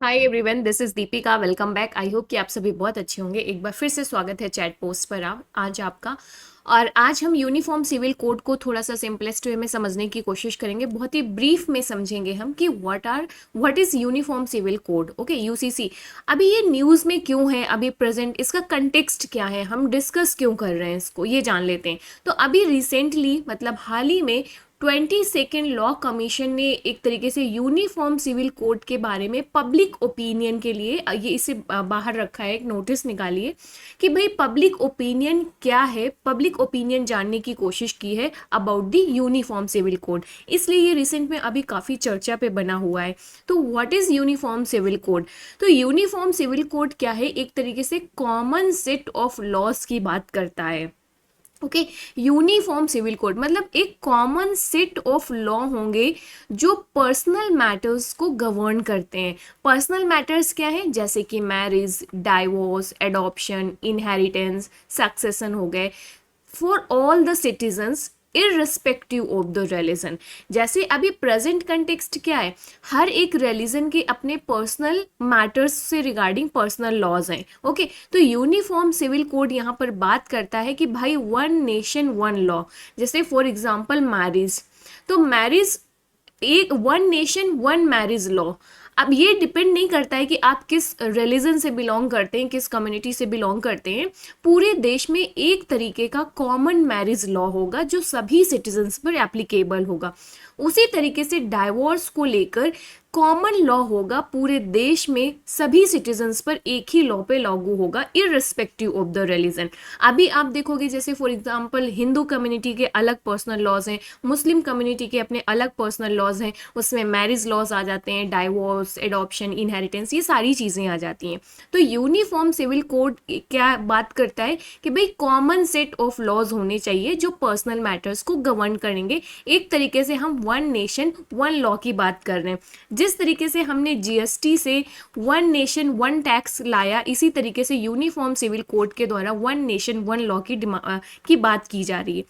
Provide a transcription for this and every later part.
Hi everyone, this is Deepika. Welcome back. I hope कि आप सभी बहुत अच्छे होंगे। एक बार फिर से स्वागत है चैट पोस्ट पर आप आज आपका। और आज हम यूनिफॉर्म सिविल कोड को थोड़ा सा सिंपलेस्ट वे में समझने की कोशिश करेंगे। बहुत ही ब्रीफ में समझेंगे हम कि what is uniform civil code, okay, UCC. अभी ये न्यूज़ में क्यों है, अभी प्रेजेंट इसका कंटेक्स्ट क्या है, हम डिस्कस क्यों कर रहे हैं इसको, ये जान लेते हैं। तो अभी रिसेंटली मतलब हाल ही में 22nd लॉ कमीशन ने एक तरीके से यूनिफॉर्म सिविल कोड के बारे में पब्लिक ओपिनियन के लिए ये इसे बाहर रखा है, एक नोटिस निकालिए कि भाई पब्लिक ओपिनियन क्या है, पब्लिक ओपिनियन जानने की कोशिश की है about the uniform civil code. इसलिए ये रिसेंट में अभी काफ़ी चर्चा पे बना हुआ है। तो what is uniform civil code? तो यूनिफॉर्म सिविल कोड क्या है? एक तरीके से कॉमन सेट ऑफ लॉज की बात करता है। ओके, यूनिफॉर्म सिविल कोड मतलब एक कॉमन सेट ऑफ लॉ होंगे जो पर्सनल मैटर्स को गवर्न करते हैं। पर्सनल मैटर्स क्या है? जैसे कि marriage, divorce, adoption, inheritance, succession हो गए for all the citizens irrespective of the religion. जैसे अभी प्रेजेंट कंटेक्स्ट क्या है, हर एक रिलीजन के अपने पर्सनल मैटर्स से रिगार्डिंग पर्सनल लॉज हैं। ओके, तो यूनिफॉर्म सिविल कोड यहाँ पर बात करता है कि भाई वन नेशन वन लॉ। जैसे फॉर एग्जांपल मैरिज, तो मैरिज एक one nation one marriage law. अब ये डिपेंड नहीं करता है कि आप किस रिलीजन से बिलोंग करते हैं, किस कम्युनिटी से बिलोंग करते हैं। पूरे देश में एक तरीके का कॉमन मैरिज लॉ होगा जो सभी सिटीजन्स पर एप्लीकेबल होगा। उसी तरीके से डाइवोर्स को लेकर कॉमन लॉ होगा, पूरे देश में सभी सिटीजन्स पर एक ही लॉ पे लागू होगा इररिस्पेक्टिव ऑफ द रिलीजन। अभी आप देखोगे जैसे फॉर एग्जांपल हिंदू कम्युनिटी के अलग पर्सनल लॉज हैं, मुस्लिम कम्युनिटी के अपने अलग पर्सनल लॉज हैं, उसमें मैरिज लॉज आ जाते हैं, डाइवोर्स, एडॉप्शन, इनहेरिटेंस, ये सारी चीज़ें आ जाती हैं। तो यूनिफॉर्म सिविल कोड क्या बात करता है कि भाई कॉमन सेट ऑफ लॉज होने चाहिए जो पर्सनल मैटर्स को गवर्न करेंगे। एक तरीके से हम वन नेशन वन लॉ की बात कर रहे हैं। जिस तरीके से हमने जीएसटी से वन नेशन वन टैक्स लाया, इसी तरीके से यूनिफॉर्म सिविल कोड के द्वारा वन नेशन वन लॉ की बात की जा रही है।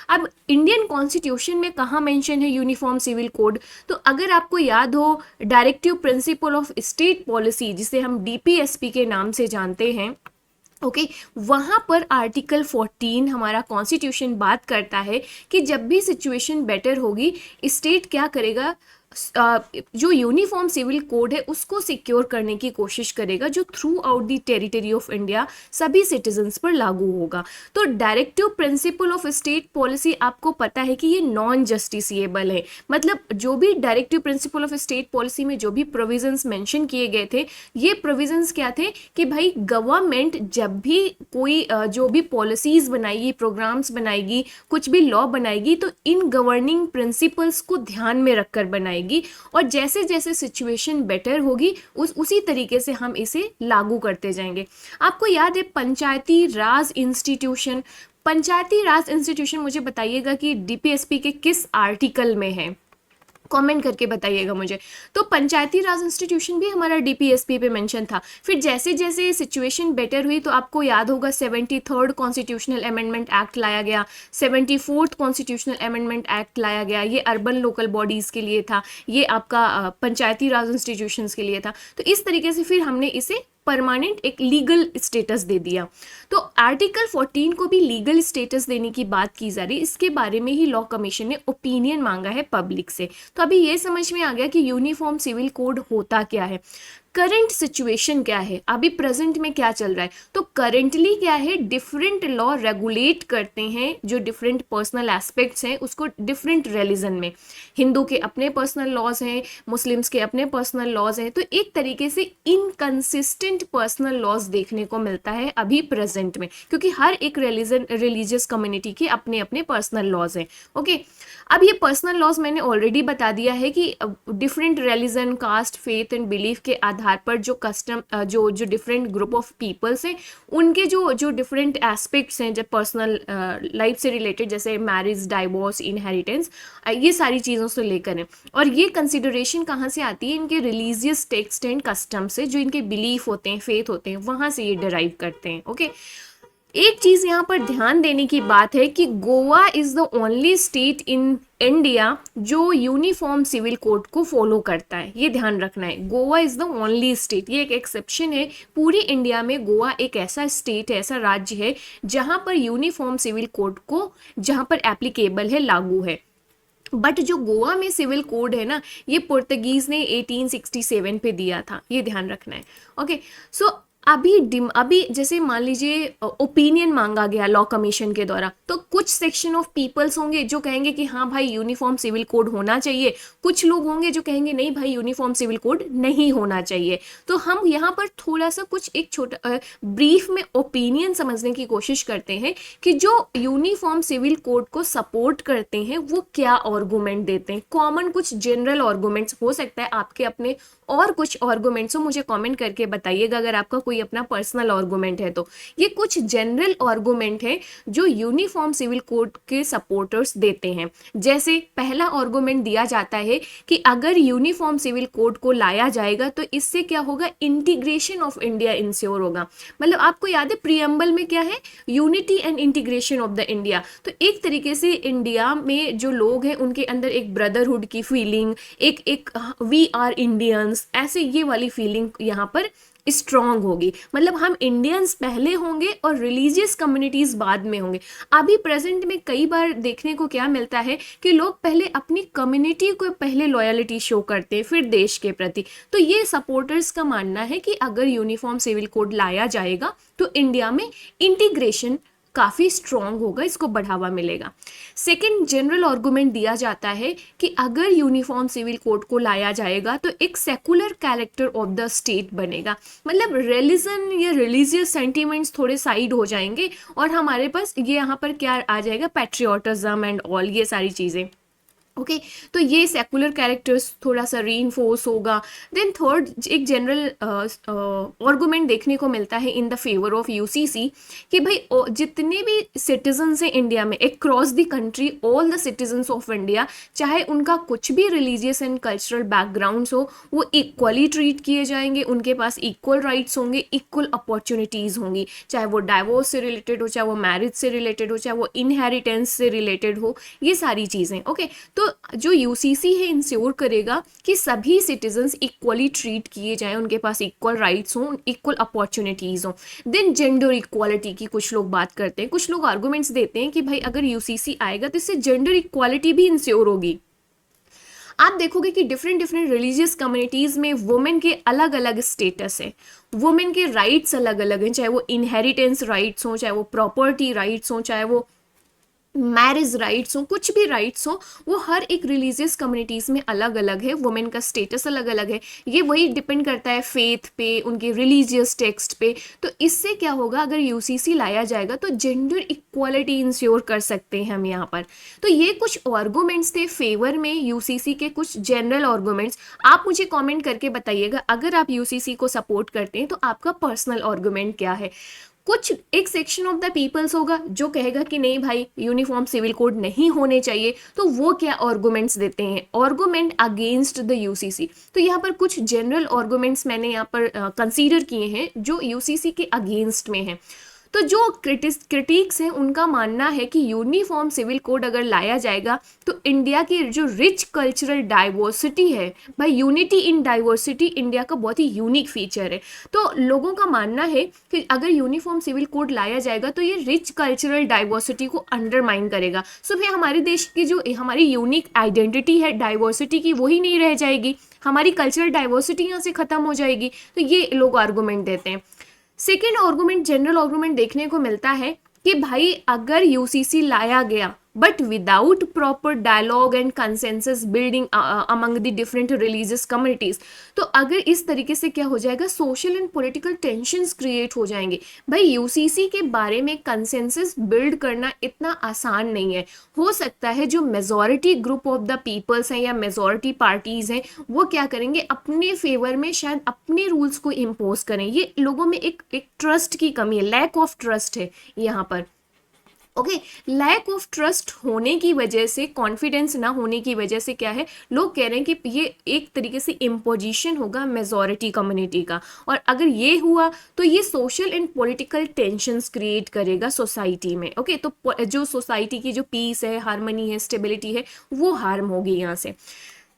अब इंडियन कॉन्स्टिट्यूशन में कहाँ मेंशन है यूनिफॉर्म सिविल कोड? तो अगर आपको याद हो, directive principle of state policy, जिसे हम डीपीएसपी के नाम से जानते हैं, ओके, वहाँ पर आर्टिकल 14 हमारा कॉन्स्टिट्यूशन बात करता है कि जब भी सिचुएशन बेटर होगी, स्टेट क्या करेगा, जो यूनिफॉर्म सिविल कोड है उसको सिक्योर करने की कोशिश करेगा जो through out the territory of India सभी सिटीजन्स पर लागू होगा। तो directive principle of state policy आपको पता है कि ये नॉन जस्टिसिएबल है। मतलब जो भी directive principle of state policy में जो भी प्रोविजंस मेंशन किए गए थे, ये प्रोविजंस क्या थे कि भाई गवर्नमेंट जब भी कोई जो भी पॉलिसीज बनाएगी, प्रोग्राम्स बनाएगी, कुछ भी लॉ बनाएगी, तो इन गवर्निंग प्रिंसिपल्स को ध्यान में रखकर बनाएगी, और जैसे जैसे सिचुएशन बेटर होगी उसी तरीके से हम इसे लागू करते जाएंगे। आपको याद है पंचायती राज इंस्टीट्यूशन मुझे बताइएगा कि डीपीएसपी के किस आर्टिकल में है, कमेंट करके बताइएगा मुझे। तो पंचायती राज इंस्टीट्यूशन भी हमारा डीपीएसपी पे मेंशन था। फिर जैसे जैसे सिचुएशन बेटर हुई तो आपको याद होगा 73rd कॉन्स्टिट्यूशनल अमेंडमेंट एक्ट लाया गया, 74th कॉन्स्टिट्यूशनल अमेंडमेंट एक्ट लाया गया। ये अर्बन लोकल बॉडीज़ के लिए था, ये आपका पंचायती राज इंस्टीट्यूशंस के लिए था। तो इस तरीके से फिर हमने इसे परमानेंट एक लीगल स्टेटस दे दिया। तो आर्टिकल 14 को भी लीगल स्टेटस देने की बात की जा रही है। इसके बारे में ही लॉ कमीशन ने ओपिनियन मांगा है पब्लिक से। तो अभी ये समझ में आ गया कि यूनिफॉर्म सिविल कोड होता क्या है, करंट सिचुएशन क्या है, अभी प्रेजेंट में क्या चल रहा है। तो करेंटली क्या है, डिफरेंट लॉ रेगुलेट करते हैं जो डिफरेंट पर्सनल एस्पेक्ट्स हैं उसको डिफरेंट रिलीजन में। हिंदू के अपने पर्सनल लॉज हैं, मुस्लिम्स के अपने पर्सनल लॉज हैं। तो एक तरीके से इनकंसिस्टेंट पर्सनल लॉज देखने को मिलता है अभी प्रेजेंट में, क्योंकि हर एक रिलीजियस कम्युनिटी के अपने अपने पर्सनल लॉज हैं। ओके, अब ये पर्सनल लॉज मैंने ऑलरेडी बता दिया है कि different religion, caste, faith and belief के आधार पर जो कस्टम जो जो डिफरेंट ग्रुप ऑफ पीपल्स हैं उनके जो जो डिफरेंट एस्पेक्ट्स हैं जब पर्सनल लाइफ से रिलेटेड, जैसे मैरिज, डाइवोर्स, इनहेरिटेंस, ये सारी चीज़ों से लेकर हैं। और ये कंसिडरेशन कहाँ से आती है, इनके रिलीजियस टेक्स्ट एंड कस्टम से, जो इनके बिलीफ होते हैं, फेथ होते हैं, वहाँ से ये डिराइव करते हैं। ओके, एक चीज यहाँ पर ध्यान देने की बात है कि Goa is the only state in India जो यूनिफॉर्म सिविल कोड को फॉलो करता है, ये ध्यान रखना है। Goa is the only state, ये एक एक्सेप्शन है। पूरी इंडिया में गोवा एक ऐसा स्टेट है, ऐसा राज्य है जहां पर यूनिफॉर्म सिविल कोड को जहां पर एप्लीकेबल है, लागू है। बट जो गोवा में सिविल कोड है ना, ये पुर्तगीज ने 1867 पे दिया था, ये ध्यान रखना है। ओके, सो अभी जैसे मान लीजिए ओपिनियन मांगा गया लॉ कमीशन के द्वारा, तो कुछ सेक्शन ऑफ पीपल्स होंगे जो कहेंगे कि हाँ भाई यूनिफॉर्म सिविल कोड होना चाहिए, कुछ लोग होंगे जो कहेंगे नहीं भाई यूनिफॉर्म सिविल कोड नहीं होना चाहिए। तो हम यहाँ पर थोड़ा सा कुछ एक छोटा ब्रीफ में ओपिनियन समझने की कोशिश करते हैं कि जो यूनिफॉर्म सिविल कोड को सपोर्ट करते हैं वो क्या आर्गूमेंट देते हैं। कॉमन कुछ जनरल आर्गूमेंट्स हो सकता है आपके अपने और कुछ आर्गूमेंट्स हो, मुझे कमेंट करके बताइएगा अगर आपका कोई अपना पर्सनल आर्गूमेंट है तो। ये कुछ जनरल आर्गूमेंट है जो यूनिफॉर्म सिविल कोड के सपोर्टर्स देते हैं। जैसे पहला आर्गूमेंट दिया जाता है कि अगर यूनिफॉर्म सिविल कोड को लाया जाएगा तो इससे क्या होगा, इंटीग्रेशन ऑफ इंडिया इंश्योर होगा। मतलब आपको याद है प्रीएम्बल में क्या है, unity and integration of the India. तो एक तरीके से इंडिया में जो लोग हैं उनके अंदर एक ब्रदरहुड की फीलिंग, एक वी आर इंडियंस, ऐसे ये वाली फीलिंग यहाँ पर स्ट्रांग होगी। मतलब हम इंडियंस पहले होंगे और रिलीजियस कम्युनिटीज बाद में होंगे। अभी प्रेजेंट में कई बार देखने को क्या मिलता है कि लोग पहले अपनी कम्युनिटी को पहले लॉयल्टी शो करते हैं फिर देश के प्रति। तो ये सपोर्टर्स का मानना है कि अगर यूनिफॉर्म सिविल कोड लाया जाएगा तो इंडिया में इंटीग्रेशन काफ़ी स्ट्रॉन्ग होगा, इसको बढ़ावा मिलेगा। सेकेंड जनरल आर्गूमेंट दिया जाता है कि अगर यूनिफॉर्म सिविल कोड को लाया जाएगा तो एक secular character of the state बनेगा। मतलब रिलीजन या रिलीजियस सेंटिमेंट्स थोड़े साइड हो जाएंगे और हमारे पास ये यहाँ पर क्या आ जाएगा, पैट्रियोटिज्म एंड ऑल ये सारी चीज़ें। ओके तो ये सेकुलर कैरेक्टर्स थोड़ा सा रीइंफोर्स होगा। देन थर्ड एक जनरल आर्गूमेंट देखने को मिलता है in the favour of UCC कि भाई जितने भी सिटीजन्स हैं इंडिया में across the country, all the citizens of India, चाहे उनका कुछ भी रिलीजियस एंड कल्चरल बैकग्राउंड्स हो, वो इक्वली ट्रीट किए जाएंगे, उनके पास इक्वल राइट्स होंगे, इक्वल अपॉर्चुनिटीज़ होंगी, चाहे वो डाइवोर्स से रिलेटेड हो, चाहे वो मैरिज से रिलेटेड हो, चाहे वो इनहेरिटेंस से रिलेटेड हो, ये सारी चीज़ें। ओके तो जो यूसीसी है इंश्योर करेगा कि सभी सिटीजन्स इक्वली ट्रीट किए जाएं, उनके पास इक्वल राइट्स हों, इक्वल अपॉर्चुनिटीज़ हों। देन जेंडर इक्वालिटी की कुछ लोग बात करते हैं, कुछ लोग आर्गूमेंट्स देते हैं कि भाई अगर यूसीसी आएगा तो इससे जेंडर इक्वालिटी भी इंश्योर होगी। आप देखोगे कि डिफरेंट डिफरेंट रिलीजियस कम्युनिटीज़ में वुमेन के अलग अलग स्टेटस है, वुमेन के राइट्स अलग अलग हैं, चाहे वो इनहेरिटेंस राइट्स हों, चाहे वो प्रॉपर्टी राइट्स हों, चाहे वो मैरिज राइट्स हो, कुछ भी राइट्स हो, वो हर एक रिलीजियस कम्युनिटीज़ में अलग अलग है, वुमेन का स्टेटस अलग अलग है। ये वही डिपेंड करता है फेथ पे, उनके रिलीजियस टेक्स्ट पे। तो इससे क्या होगा, अगर यूसीसी लाया जाएगा तो जेंडर इक्वालिटी इंश्योर कर सकते हैं हम यहाँ पर। तो ये कुछ आर्गूमेंट्स थे फेवर में यूसीसी के, कुछ जनरल आर्गूमेंट्स। आप मुझे कॉमेंट करके बताइएगा अगर आप यूसीसी को सपोर्ट करते हैं तो आपका पर्सनल आर्गूमेंट क्या है। कुछ एक सेक्शन ऑफ द पीपल्स होगा जो कहेगा कि नहीं भाई यूनिफॉर्म सिविल कोड नहीं होने चाहिए, तो वो क्या आर्गूमेंट्स देते हैं, आर्गूमेंट अगेंस्ट द यूसीसी। तो यहाँ पर कुछ जनरल आर्गूमेंट्स मैंने यहाँ पर कंसीडर किए हैं जो यूसीसी के अगेंस्ट में हैं। तो जो क्रिटिक्स हैं उनका मानना है कि यूनिफॉर्म सिविल कोड अगर लाया जाएगा तो इंडिया की जो रिच कल्चरल डाइवर्सिटी है, भाई यूनिटी इन डाइवर्सिटी इंडिया का बहुत ही यूनिक फीचर है। तो लोगों का मानना है कि अगर यूनिफॉर्म सिविल कोड लाया जाएगा तो ये रिच कल्चरल डाइवर्सिटी को अंडरमाइन करेगा। सो भाई हमारे देश की जो हमारी यूनिक आइडेंटिटी है डाइवर्सिटी की, वही नहीं रह जाएगी, हमारी कल्चरल डाइवर्सिटी यहाँ से खत्म हो जाएगी। तो ये लोग आर्गूमेंट देते हैं। सेकेंड आर्गूमेंट जनरल आर्गूमेंट देखने को मिलता है कि भाई अगर यूसीसी लाया गया but without proper dialogue and consensus building among the different religious communities, तो अगर इस तरीके से क्या हो जाएगा, social and political tensions create हो जाएंगे। भाई यूसीसी के बारे में कंसेंसस बिल्ड करना इतना आसान नहीं है। हो सकता है जो majority group of the peoples हैं या मेजॉरिटी पार्टीज हैं वो क्या करेंगे, अपने फेवर में शायद अपने रूल्स को इम्पोज करें। ये लोगों में एक ट्रस्ट की कमी है, लैक ऑफ ट्रस्ट है यहाँ पर। ओके, लैक ऑफ ट्रस्ट होने की वजह से, कॉन्फिडेंस ना होने की वजह से क्या है, लोग कह रहे हैं कि ये एक तरीके से इम्पोजिशन होगा मेजॉरिटी कम्युनिटी का, और अगर ये हुआ तो ये social and political tensions create करेगा सोसाइटी में। ओके, तो जो सोसाइटी की जो पीस है, हार्मनी है, स्टेबिलिटी है, वो हार्म होगी यहाँ से।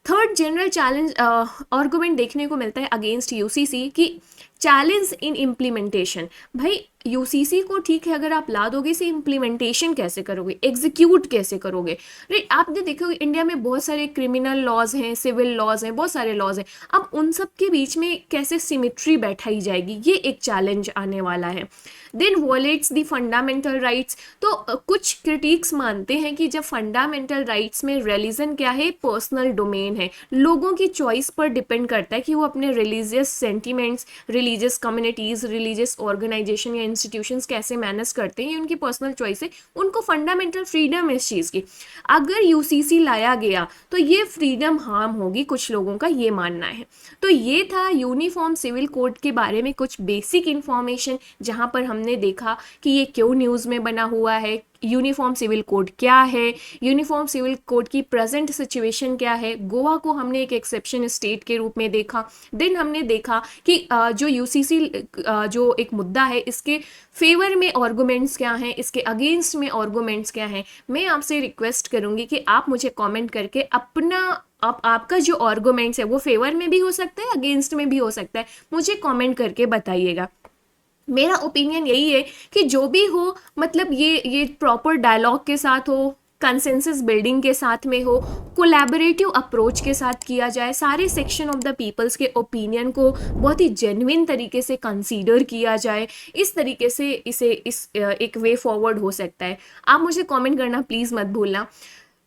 थर्ड जनरल चैलेंज आर्गुमेंट देखने को मिलता है अगेंस्ट यूसीसी कि चैलेंज इन इम्प्लीमेंटेशन। भाई यूसीसी को ठीक है अगर आप ला दोगे, इसे इम्प्लीमेंटेशन कैसे करोगे, एग्जीक्यूट कैसे करोगे। राइट, आपने देखोगे इंडिया में बहुत सारे क्रिमिनल लॉज हैं, सिविल लॉज हैं, बहुत सारे लॉज हैं। अब उन सब के बीच में कैसे सिमिट्री बैठाई जाएगी, ये एक चैलेंज आने वाला है। Then violates the fundamental rights. तो कुछ क्रिटिक्स मानते हैं कि जब फंडामेंटल राइट्स में रिलीजन क्या है, पर्सनल डोमेन है, लोगों की चॉइस पर डिपेंड करता है कि वो अपने religious sentiments, religious communities, religious organisation या इंस्टीट्यूशंस कैसे मैनेज करते हैं, ये उनकी पर्सनल चॉइस है, उनको फंडामेंटल फ्रीडम है इस चीज़ की। अगर यूसीसी लाया गया तो ये फ्रीडम हार्म होगी, कुछ लोगों का ये मानना है। तो ये था यूनिफॉर्म सिविल कोड के बारे में कुछ बेसिक इंफॉर्मेशन, जहाँ पर हमने देखा कि ये क्यों न्यूज़ में बना हुआ है, यूनिफॉर्म सिविल कोड क्या है, यूनिफॉर्म सिविल कोड की प्रेजेंट सिचुएशन क्या है। गोवा को हमने एक एक्सेप्शन स्टेट के रूप में देखा। देन हमने देखा कि जो यूसीसी जो एक मुद्दा है, इसके फेवर में आर्गुमेंट्स क्या हैं, इसके अगेंस्ट में आर्गुमेंट्स क्या हैं। मैं आपसे रिक्वेस्ट करूंगी कि आप मुझे कमेंट करके अपना आपका जो आर्गुमेंट्स है वो फेवर में भी हो सकता है, अगेंस्ट में भी हो सकता है, मुझे कमेंट करके बताइएगा। मेरा ओपिनियन यही है कि जो भी हो, मतलब ये प्रॉपर डायलॉग के साथ हो, कंसेंसस बिल्डिंग के साथ में हो, कोलैबोरेटिव अप्रोच के साथ किया जाए, सारे सेक्शन ऑफ द पीपल्स के ओपिनियन को बहुत ही जेन्युइन तरीके से कंसीडर किया जाए। इस तरीके से इस एक वे फॉरवर्ड हो सकता है। आप मुझे कमेंट करना प्लीज़ मत भूलना।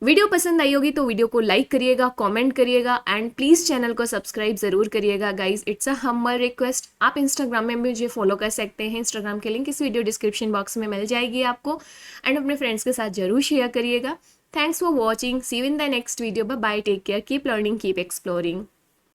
वीडियो पसंद आई होगी तो वीडियो को लाइक करिएगा, कमेंट करिएगा, एंड प्लीज़ चैनल को सब्सक्राइब ज़रूर करिएगा guys, it's a humble request. आप इंस्टाग्राम में मुझे फॉलो कर सकते हैं, इंस्टाग्राम के लिंक इस वीडियो डिस्क्रिप्शन बॉक्स में मिल जाएगी आपको, एंड अपने फ्रेंड्स के साथ जरूर शेयर करिएगा। Thanks for watching, see you in the next video, bye, take care, keep learning, keep exploring.